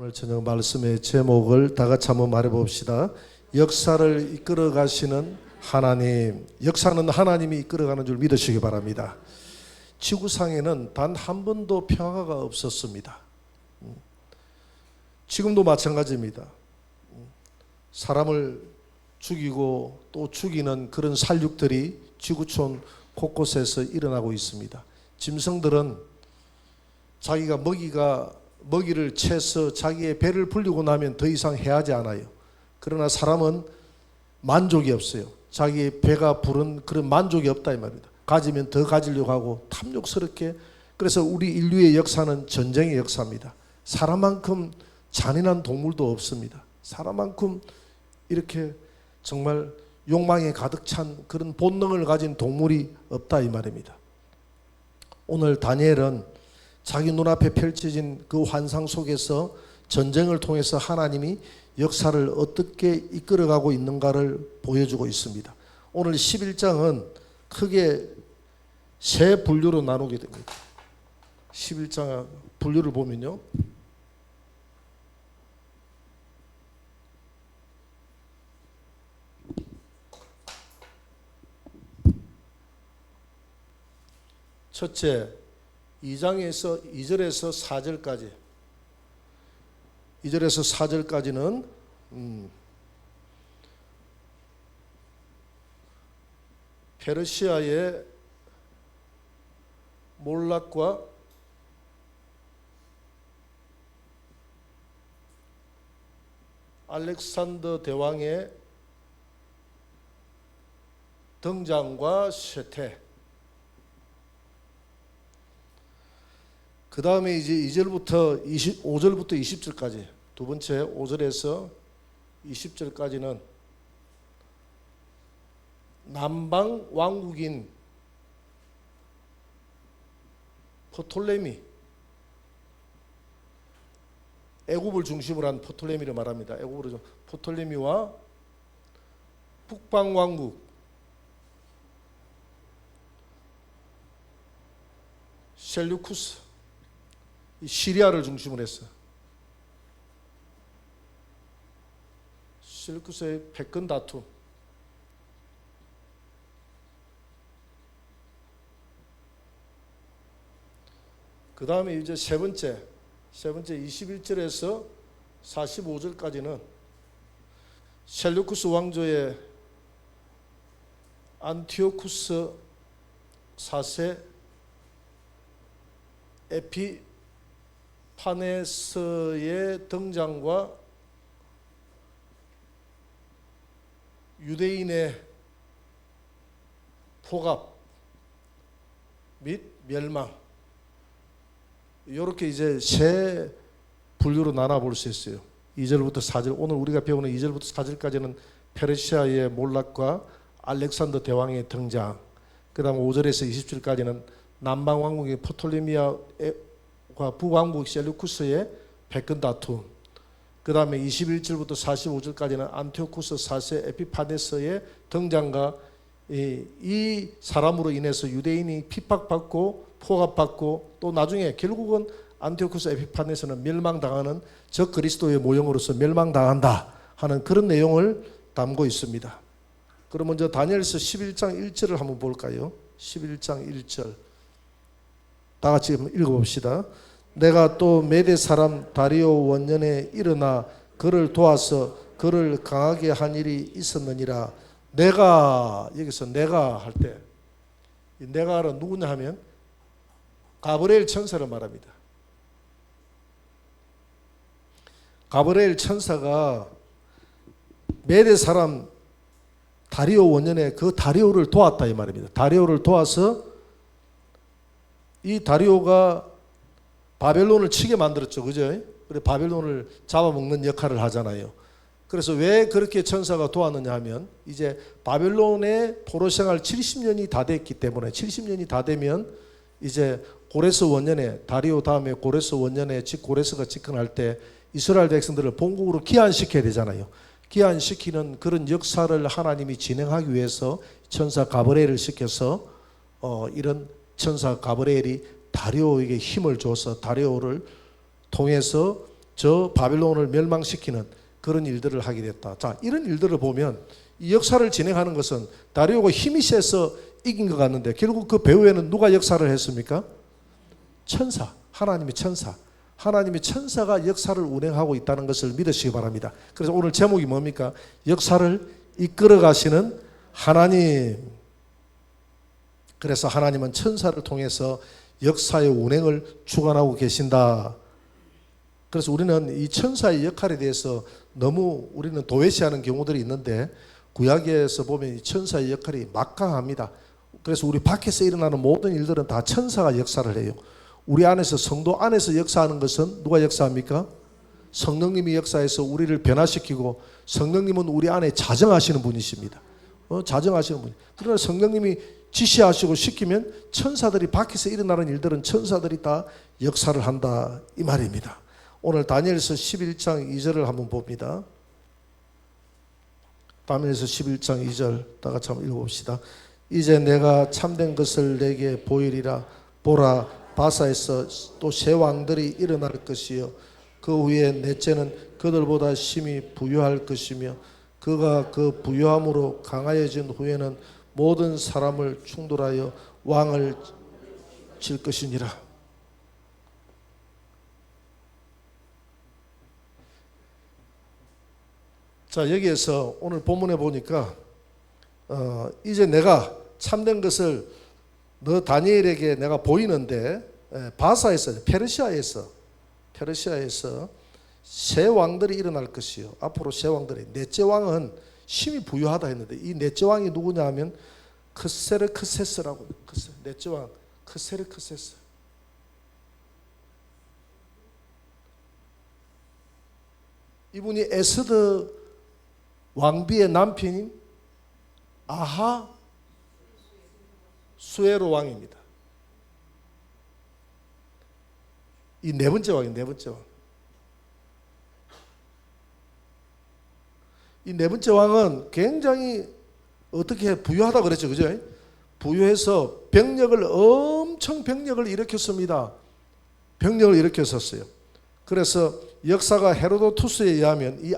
오늘 저녁 말씀의 제목을 다 같이 한번 말해봅시다. 역사를 이끌어 가시는 하나님. 역사는 하나님이 이끌어가는 줄 믿으시기 바랍니다. 지구상에는 단 한 번도 평화가 없었습니다. 지금도 마찬가지입니다. 사람을 죽이고 또 죽이는 그런 살육들이 지구촌 곳곳에서 일어나고 있습니다. 짐승들은 자기가 먹이를 채서 자기의 배를 불리고 나면 더 이상 해하지 않아요. 그러나 사람은 만족이 없어요. 자기의 배가 부른 그런 만족이 없다 이 말입니다. 가지면 더 가지려고 하고 탐욕스럽게. 그래서 우리 인류의 역사는 전쟁의 역사입니다. 사람만큼 잔인한 동물도 없습니다. 사람만큼 이렇게 정말 욕망에 가득 찬 그런 본능을 가진 동물이 없다 이 말입니다. 오늘 다니엘은 자기 눈앞에 펼쳐진 그 환상 속에서 전쟁을 통해서 하나님이 역사를 어떻게 이끌어가고 있는가를 보여주고 있습니다. 오늘 11장은 크게 세 분류로 나누게 됩니다. 11장 분류를 보면요, 첫째 2절에서 4절까지는 페르시아의 몰락과 알렉산더 대왕의 등장과 쇠퇴, 그 다음에 이제 2절부터 5절부터 20절까지, 두 번째 5절에서 20절까지는 남방 왕국인 프톨레미, 애굽을 중심으로 한 프톨레미를 말합니다. 애굽으로 프톨레미와 북방 왕국 셀루쿠스, 시리아를 중심으로 했어. 셀루쿠스의 패권 다툼, 그 다음에 이제 세 번째 21절에서 45절까지는 셀루쿠스 왕조의 안티오쿠스 4세 에피파네스의 등장과 유대인의 포갑 및 멸망, 이렇게 이제 세 분류로 나눠볼 수 있어요. 2절부터 4절, 오늘 우리가 배우는 2절부터 4절까지는 페르시아의 몰락과 알렉산더 대왕의 등장, 그 다음 5절에서 20절까지는 남방 왕국의 프톨레미아와 북왕국 셀루쿠스의 패권 다툼, 그 다음에 21절부터 45절까지는 안티오쿠스 4세 에피파네스의 등장과 이 사람으로 인해서 유대인이 핍박받고 포갑받고 또 나중에 결국은 안티오쿠스 에피파네스는 멸망당하는 적 그리스도의 모형으로서 멸망당한다 하는 그런 내용을 담고 있습니다. 그럼 먼저 다니엘서 11장 1절을 한번 볼까요? 11장 1절 다 같이 읽어봅시다. 내가 또 메대 사람 다리오 원년에 일어나 그를 도와서 그를 강하게 한 일이 있었느니라. 내가, 여기서 내가 할 때 이 내가는 누구냐 하면 가브리엘 천사를 말합니다. 가브리엘 천사가 메대 사람 다리오 원년에 그 다리오를 도왔다 이 말입니다. 다리오를 도와서 이 다리오가 바벨론을 치게 만들었죠. 그죠? 그래 바벨론을 잡아먹는 역할을 하잖아요. 그래서 왜 그렇게 천사가 도왔느냐 하면 이제 바벨론의 포로 생활 70년이 다 됐기 때문에 70년이 다 되면 이제 고레스 원년에 다리오 다음에 고레스 원년에 고레스가 집권할 때 이스라엘 백성들을 본국으로 귀환시켜야 되잖아요. 귀환시키는 그런 역사를 하나님이 진행하기 위해서 천사 가브리엘을 시켜서 이런 천사 가브리엘이 다리오에게 힘을 줘서 다리오를 통해서 저 바빌론을 멸망시키는 그런 일들을 하게 됐다. 자, 이런 일들을 보면 이 역사를 진행하는 것은 다리오가 힘이 세서 이긴 것 같는데 결국 그 배후에는 누가 역사를 했습니까? 천사, 하나님의 천사. 하나님의 천사가 역사를 운행하고 있다는 것을 믿으시기 바랍니다. 그래서 오늘 제목이 뭡니까? 역사를 이끌어 가시는 하나님. 그래서 하나님은 천사를 통해서 역사의 운행을 주관하고 계신다. 그래서 우리는 이 천사의 역할에 대해서 너무 우리는 도외시하는 경우들이 있는데 구약에서 보면 이 천사의 역할이 막강합니다. 그래서 우리 밖에서 일어나는 모든 일들은 다 천사가 역사를 해요. 우리 안에서 성도 안에서 역사하는 것은 누가 역사합니까? 성령님이 역사해서 우리를 변화시키고 성령님은 우리 안에 자정하시는 분이십니다. 자정하시는 분. 그러나 성령님이 지시하시고 시키면 천사들이 밖에서 일어나는 일들은 천사들이 다 역사를 한다 이 말입니다. 오늘 다니엘서 11장 2절을 한번 봅니다. 다니엘서 11장 2절 다 같이 한번 읽어봅시다. 이제 내가 참된 것을 내게 보이리라. 보라, 바사에서 또 새 왕들이 일어날 것이요 그 후에 넷째는 그들보다 심히 부유할 것이며 그가 그 부유함으로 강하여진 후에는 모든 사람을 충돌하여 왕을 칠 것이니라. 자, 여기에서 오늘 본문에 보니까 이제 내가 참된 것을 너 다니엘에게 내가 보이는데 바사에서 페르시아에서 새 왕들이 일어날 것이요. 앞으로 새 왕들이 넷째 왕은 심히 부유하다 했는데 이 넷째 왕이 누구냐 하면 크세르크세스라고. 넷째 왕 크세르크세스. 이분이 에스더 왕비의 남편인 아하 수에로 왕입니다. 이 네 번째 왕이에요. 네 번째 왕. 이 네 번째 왕은 굉장히 어떻게 부유하다 그랬죠, 그죠? 부유해서 병력을 일으켰습니다. 병력을 일으켰었어요. 그래서 역사가 헤로도투스에 의하면 이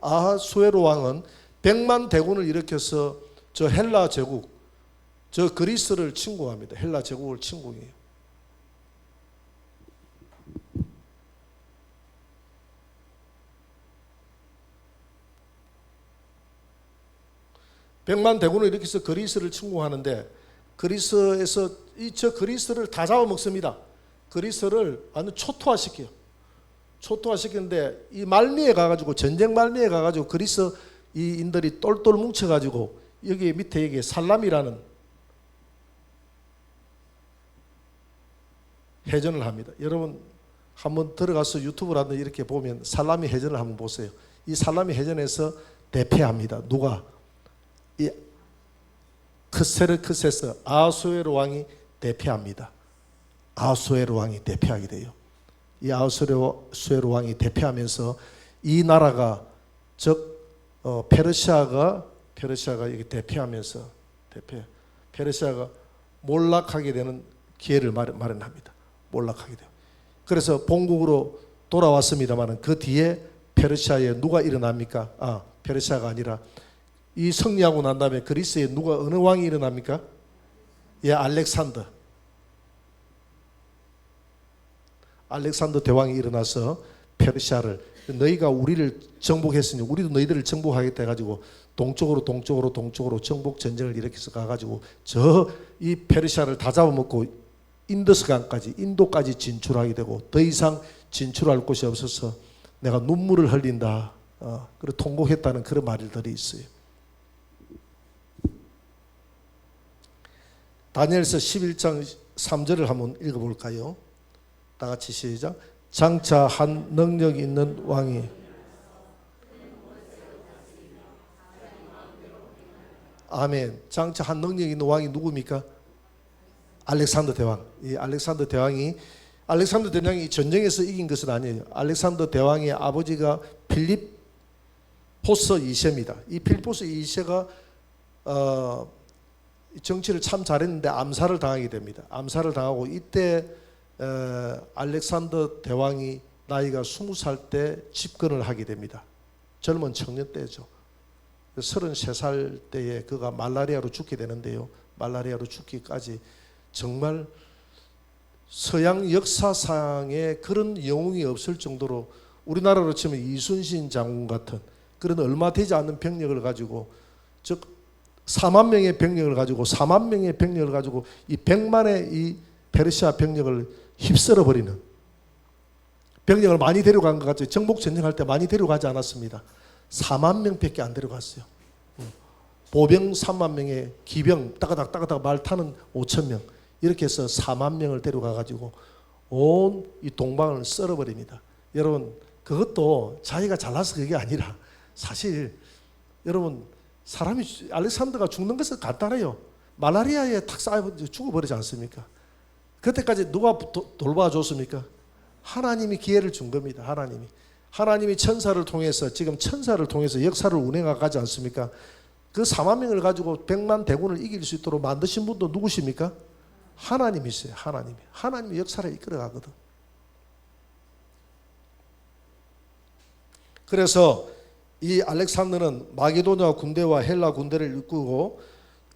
아하수에로 왕은 100만 대군을 일으켜서 저 헬라 제국, 저 그리스를 침공합니다. 헬라 제국을 침공해요. 백만 대군을 일으켜서 그리스를 침공하는데 그리스에서 저 그리스를 다 잡아먹습니다. 그리스를 완전 초토화시켜요. 초토화시키는데 이 말미에 가가지고 전쟁 말미에 가가지고 그리스 이 인들이 똘똘 뭉쳐가지고 여기 밑에 여기 살람이라는 해전을 합니다. 여러분 한번 들어가서 유튜브를 한번 이렇게 보면 살라미 해전을 한번 보세요. 이 살라미 해전에서 대패합니다. 누가? 이 크세르크세스 아하수에로 왕이 대패합니다. 아하수에로 왕이 대패하게 돼요. 이 아하수에로 왕이 대패하면서 이 나라가 즉 페르시아가 이게 대패하면서 페르시아가 몰락하게 되는 기회를 마련합니다. 몰락하게 돼요. 그래서 본국으로 돌아왔습니다만 그 뒤에 페르시아에 누가 일어납니까? 페르시아가 아니라 이 승리하고 난 다음에 그리스에 어느 왕이 일어납니까? 알렉산더 대왕이 일어나서 페르시아를 너희가 우리를 정복했으니 우리도 너희들을 정복하겠다 해가지고 동쪽으로 정복 전쟁을 일으켜서 가가지고 이 페르시아를 다 잡아먹고 인더스강까지 인도까지 진출하게 되고 더 이상 진출할 곳이 없어서 내가 눈물을 흘린다. 그리고 통곡했다는 그런 말들이 있어요. 다니엘서 11장 3절을 한번 읽어볼까요? 다 같이 시작. 장차 한 능력 있는 왕이 아멘. 장차 한 능력 있는 왕이 누굽니까? 알렉산더 대왕. 이 알렉산더 대왕이 전쟁에서 이긴 것은 아니에요. 알렉산더 대왕의 아버지가 필리포스 2세입니다. 이 필리포스 2세가 정치를 참 잘했는데 암살을 당하게 됩니다. 암살을 당하고 이때 알렉산더 대왕이 나이가 20살 때 집권을 하게 됩니다. 젊은 청년 때죠. 33살 때에 그가 말라리아로 죽게 되는데요. 말라리아로 죽기까지 정말 서양 역사상에 그런 영웅이 없을 정도로 우리나라로 치면 이순신 장군 같은 그런 얼마 되지 않는 병력을 가지고, 즉 4만 명의 병력을 가지고 4만 명의 병력을 가지고 이 100만의 이 페르시아 병력을 휩쓸어 버리는, 병력을 많이 데려간 것 같죠. 정복 전쟁할 때 많이 데려가지 않았습니다. 4만 명밖에 안 데려갔어요. 보병 3만 명에 기병 따가닥 말 타는 5천 명, 이렇게 해서 4만 명을 데려가 가지고 온 이 동방을 썰어버립니다. 여러분, 그것도 자기가 잘나서 그게 아니라 사실 여러분, 사람이 알렉산더가 죽는 것은 간단해요. 말라리아에 탁 쌓여 죽어버리지 않습니까? 그때까지 누가 돌봐줬습니까? 하나님이 기회를 준 겁니다. 하나님이 천사를 통해서, 지금 천사를 통해서 역사를 운행하지 않습니까? 그 4만 명을 가지고 100만 대군을 이길 수 있도록 만드신 분도 누구십니까? 하나님이세요. 하나님이 역사를 이끌어가거든. 그래서 이 알렉산더는 마게도냐 군대와 헬라 군대를 이끌고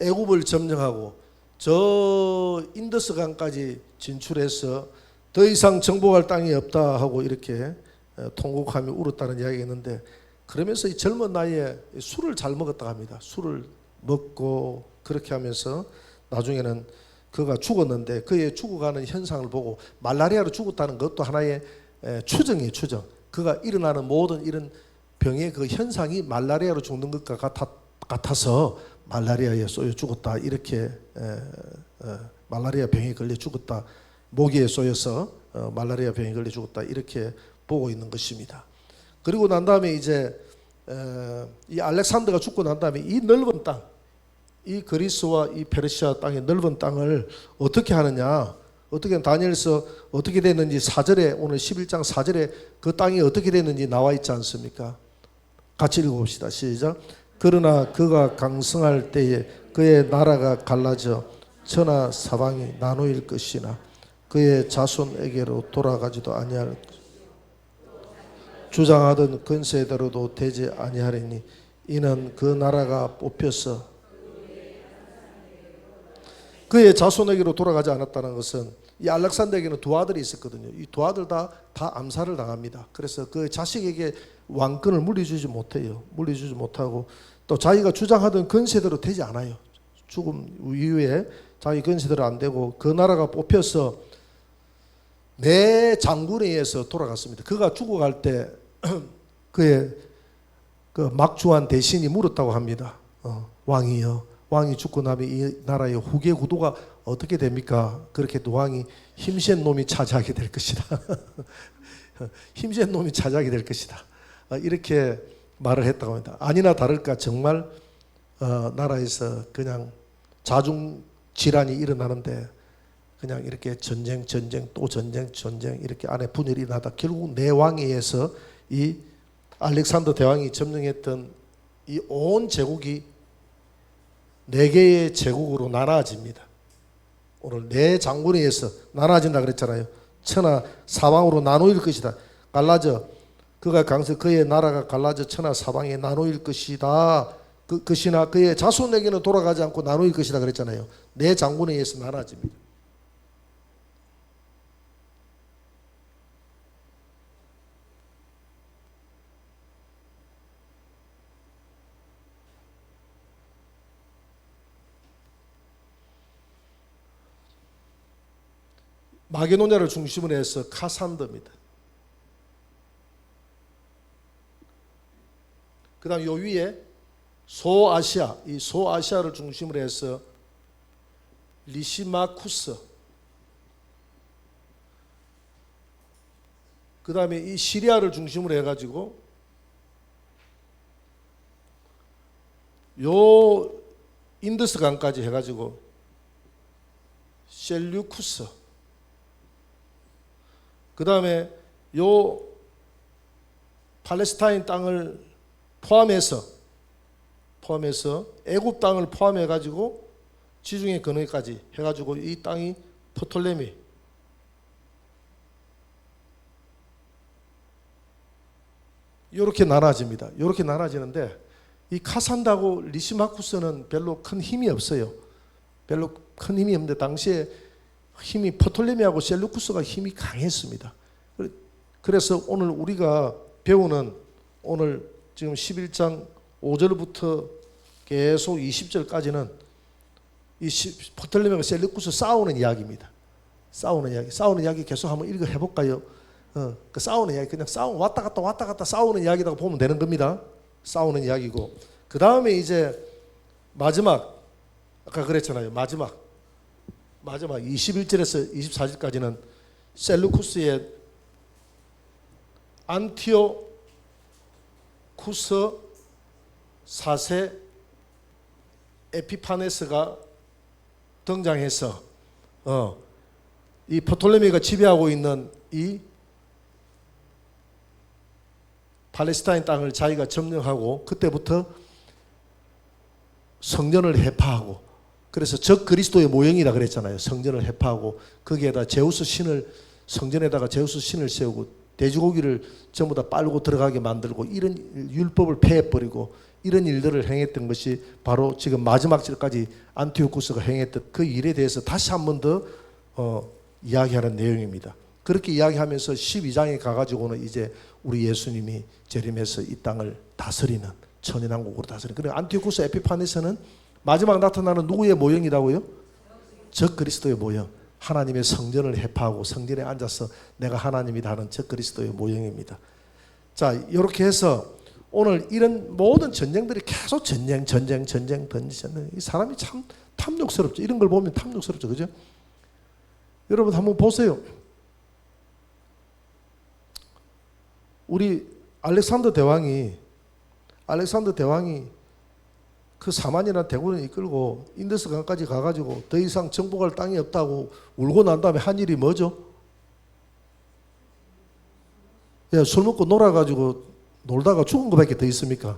애굽을 점령하고 저 인더스강까지 진출해서 더 이상 정복할 땅이 없다 하고 이렇게 통곡하며 울었다는 이야기가 있는데, 그러면서 이 젊은 나이에 술을 잘 먹었다고 합니다. 술을 먹고 그렇게 하면서 나중에는 그가 죽었는데, 그의 죽어가는 현상을 보고 말라리아로 죽었다는 것도 하나의 추정이에요. 추정. 그가 일어나는 모든 이런 병의 그 현상이 말라리아로 죽는 것과 같아서 말라리아에 쏘여 죽었다, 이렇게 말라리아 병에 걸려 죽었다, 모기에 쏘여서 말라리아 병에 걸려 죽었다, 이렇게 보고 있는 것입니다. 그리고 난 다음에 이제 이 알렉산더가 죽고 난 다음에 이 넓은 땅, 이 그리스와 이 페르시아 땅의 넓은 땅을 어떻게 하느냐, 어떻게 다니엘서 어떻게 됐는지 4절에, 오늘 11장 4절에 그 땅이 어떻게 됐는지 나와 있지 않습니까? 같이 읽어봅시다. 시작. 그러나 그가 강성할 때에 그의 나라가 갈라져 천하 사방이 나누일 것이나 그의 자손에게로 돌아가지도 아니할, 주장하던 권세대로도 되지 아니하리니 이는 그 나라가 뽑혀서 그의 자손에게로 돌아가지 않았다는 것은, 이 알렉산더에게는 두 아들이 있었거든요. 이 두 아들 다 암살을 당합니다. 그래서 그 자식에게 왕권을 물려주지 못하고 또 자기가 주장하던 권세대로 되지 않아요. 죽음 이후에 자기 권세대로 안 되고 그 나라가 뽑혀서 내 장군에 의해서 돌아갔습니다. 그가 죽어갈 때 그의 그 막주한 대신이 물었다고 합니다. 왕이여, 왕이 죽고 나면 이 나라의 후계 구도가 어떻게 됩니까? 그렇게 왕이 힘센 놈이 차지하게 될 것이다. 힘센 놈이 차지하게 될 것이다. 이렇게 말을 했다고 합니다. 아니나 다를까 정말 나라에서 그냥 자중 질환이 일어나는데 그냥 이렇게 전쟁 또 전쟁 이렇게 안에 분열이 일어나다 결국 내 왕에 의해서 이 알렉산더 대왕이 점령했던 이 온 제국이 4개의 제국으로 나눠집니다. 오늘 네 장군에 의해서 나눠진다 그랬잖아요. 천하 사방으로 나누일 것이다. 갈라져, 그가 강서 그의 나라가 갈라져 천하 사방에 나누일 것이다. 그 것이나 그의 자손에게는 돌아가지 않고 나누일 것이다 그랬잖아요. 네 장군에 의해서 나눠집니다. 마게도냐를 중심으로 해서 카산더입니다. 그 다음 요 위에 소아시아, 이 소아시아를 중심으로 해서 리시마쿠스, 그 다음에 이 시리아를 중심으로 해가지고 요 인더스 강까지 해가지고 셀류쿠스, 그 다음에 요 팔레스타인 땅을 포함해서 애굽 땅을 포함해 가지고 지중해 근해까지 해가지고 이 땅이 프톨레미, 이렇게 나눠집니다. 이렇게 나눠지는데 이 카산다고 리시마쿠스는 별로 큰 힘이 없어요. 별로 큰 힘이 없는데 당시에 힘이 프톨레미하고 셀루쿠스가 힘이 강했습니다. 그래서 오늘 우리가 배우는 오늘 지금 11장 5절부터 계속 20절까지는 이 프톨레미하고 셀루쿠스 싸우는 이야기입니다. 싸우는 이야기 계속 한번 읽어 해볼까요? 그 싸우는 이야기 그냥 왔다 갔다 싸우는 이야기라고 보면 되는 겁니다. 싸우는 이야기고 그 다음에 이제 마지막 아까 그랬잖아요. 마지막 21절에서 24절까지는 셀루쿠스의 안티오쿠스 4세 에피파네스가 등장해서 이 프톨레미가 지배하고 있는 이 팔레스타인 땅을 자기가 점령하고 그때부터 성전을 해파하고 그래서 적 그리스도의 모형이라 그랬잖아요. 성전을 해파하고 거기에다 제우스 신을 성전에다가 제우스 신을 세우고 돼지고기를 전부 다 빨고 들어가게 만들고 이런 율법을 폐해버리고 이런 일들을 행했던 것이 바로 지금 마지막 절까지 안티오쿠스가 행했던 그 일에 대해서 다시 한 번 더 이야기하는 내용입니다. 그렇게 이야기하면서 12장에 가가지고는 이제 우리 예수님이 재림해서 이 땅을 다스리는 천연왕국으로 다스리는 그래 안티오쿠스 에피파네스는 마지막 나타나는 누구의 모형이라고요? 적 그리스도의 모형. 하나님의 성전을 해파하고 성전에 앉아서 내가 사람이다 하는 적 그리스도의 모형입니다. 자, 이렇게 해서 오늘 이런 모든 전쟁들이 계속 전쟁. 이 사람이 참 탐욕스럽죠. 이런 걸 보면 탐욕스럽죠. 그죠? 여러분 한번 보세요. 우리 알렉산더 대왕이 그 사만이라는 대군을 이끌고 인더스 강까지 가가지고 더 이상 정복할 땅이 없다고 울고 난 다음에 한 일이 뭐죠? 술 먹고 놀아가지고 놀다가 죽은 것밖에 더 있습니까?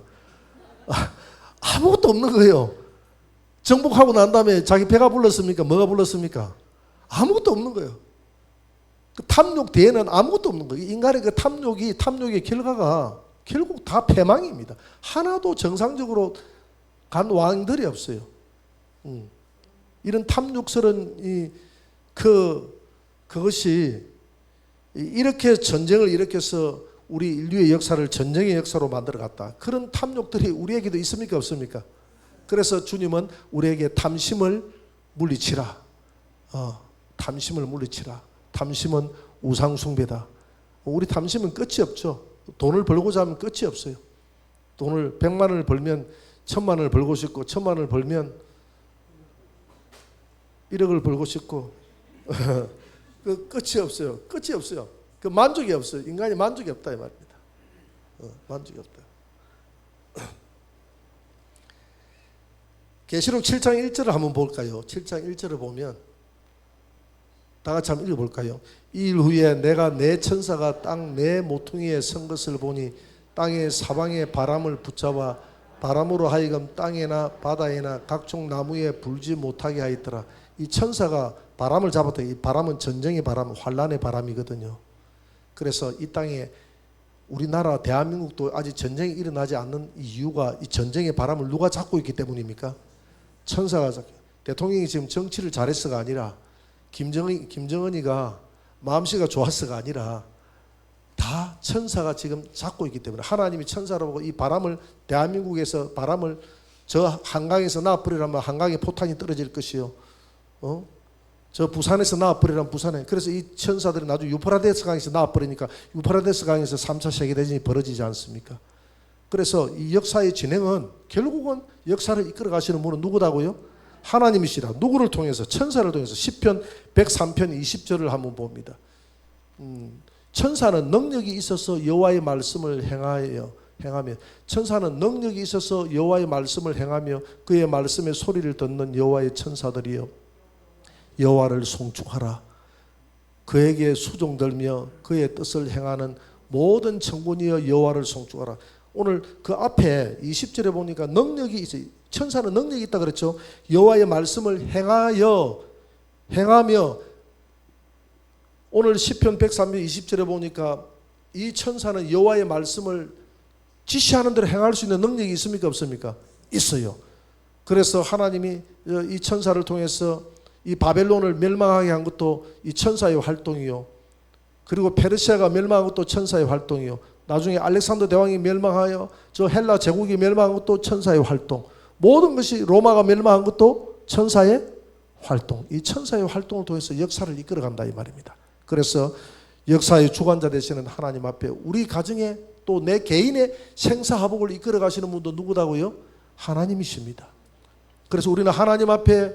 아무것도 없는 거예요. 정복하고 난 다음에 자기 배가 불렀습니까? 뭐가 불렀습니까? 아무것도 없는 거예요. 그 탐욕 뒤에는 아무것도 없는 거예요. 인간의 그 탐욕의 결과가 결국 다 패망입니다. 하나도 정상적으로 간 왕들이 없어요. 이런 탐욕스러운 그것이 이렇게 전쟁을 일으켜서 우리 인류의 역사를 전쟁의 역사로 만들어갔다. 그런 탐욕들이 우리에게도 있습니까? 없습니까? 그래서 주님은 우리에게 탐심을 물리치라. 탐심을 물리치라. 탐심은 우상숭배다. 우리 탐심은 끝이 없죠. 돈을 벌고자 하면 끝이 없어요. 돈을 100만 원을 벌면 1000만 원을 벌고 싶고 1000만 원을 벌면 1억을 벌고 싶고 그 끝이 없어요. 끝이 없어요. 그 만족이 없어요. 인간이 만족이 없다 이 말입니다. 만족이 없다. 계시록 7장 1절을 한번 볼까요? 7장 1절을 보면 다 같이 한번 읽어볼까요? 이 일 후에 내가 내 천사가 땅 내 모퉁이에 선 것을 보니 땅의 사방의 바람을 붙잡아 바람으로 하여금 땅에나 바다에나 각종 나무에 불지 못하게 하였더라. 이 천사가 바람을 잡았다. 이 바람은 전쟁의 바람, 환란의 바람이거든요. 그래서 이 땅에 우리나라 대한민국도 아직 전쟁이 일어나지 않는 이유가 이 전쟁의 바람을 누가 잡고 있기 때문입니까? 천사가 잡고. 대통령이 지금 정치를 잘했어가 아니라 김정은이가 마음씨가 좋았어가 아니라 다 천사가 지금 잡고 있기 때문에 하나님이 천사로 보고 이 바람을 대한민국에서 바람을 저 한강에서 놔버리라면 한강에 포탄이 떨어질 것이요. 저 부산에서 놔버리라면 부산에. 그래서 이 천사들이 나중에 유프라데스 강에서 놔버리니까 유프라데스 강에서 3차 세계대전이 벌어지지 않습니까? 그래서 이 역사의 진행은 결국은 역사를 이끌어 가시는 분은 누구다고요? 하나님이시라. 누구를 통해서? 천사를 통해서. 시편 103편 20절을 한번 봅니다. 천사는 능력이 있어서 여호와의 말씀을 행하며 천사는 능력이 있어서 여호와의 말씀을 행하며 그의 말씀의 소리를 듣는 여호와의 천사들이여 여호와를 송축하라. 그에게 수종들며 그의 뜻을 행하는 모든 천군이여 여호와를 송축하라. 오늘 그 앞에 20절에 보니까 능력이 있어요. 천사는 능력이 있다 그랬죠. 여호와의 말씀을 행하며 오늘 시편 103편 20절에 보니까 이 천사는 여호와의 말씀을 지시하는 대로 행할 수 있는 능력이 있습니까? 없습니까? 있어요. 그래서 하나님이 이 천사를 통해서 이 바벨론을 멸망하게 한 것도 이 천사의 활동이요. 그리고 페르시아가 멸망한 것도 천사의 활동이요. 나중에 알렉산더 대왕이 멸망하여 저 헬라 제국이 멸망한 것도 천사의 활동. 모든 것이 로마가 멸망한 것도 천사의 활동. 이 천사의 활동을 통해서 역사를 이끌어간다 이 말입니다. 그래서 역사의 주관자 되시는 하나님 앞에 우리 가정에 또 내 개인의 생사화복을 이끌어 가시는 분도 누구다고요? 하나님이십니다. 그래서 우리는 하나님 앞에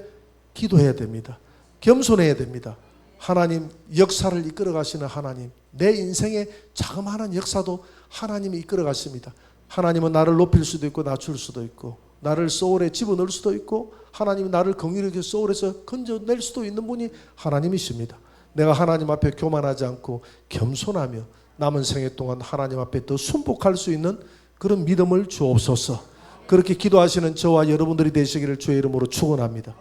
기도해야 됩니다. 겸손해야 됩니다. 하나님 역사를 이끌어 가시는 하나님, 내 인생의 자그마한 역사도 하나님이 이끌어 가십니다. 하나님은 나를 높일 수도 있고 낮출 수도 있고 나를 소울에 집어넣을 수도 있고 하나님이 나를 긍휼하게 소울에서 건져낼 수도 있는 분이 하나님이십니다. 내가 하나님 앞에 교만하지 않고 겸손하며 남은 생애 동안 하나님 앞에 더 순복할 수 있는 그런 믿음을 주옵소서. 그렇게 기도하시는 저와 여러분들이 되시기를 주의 이름으로 축원합니다.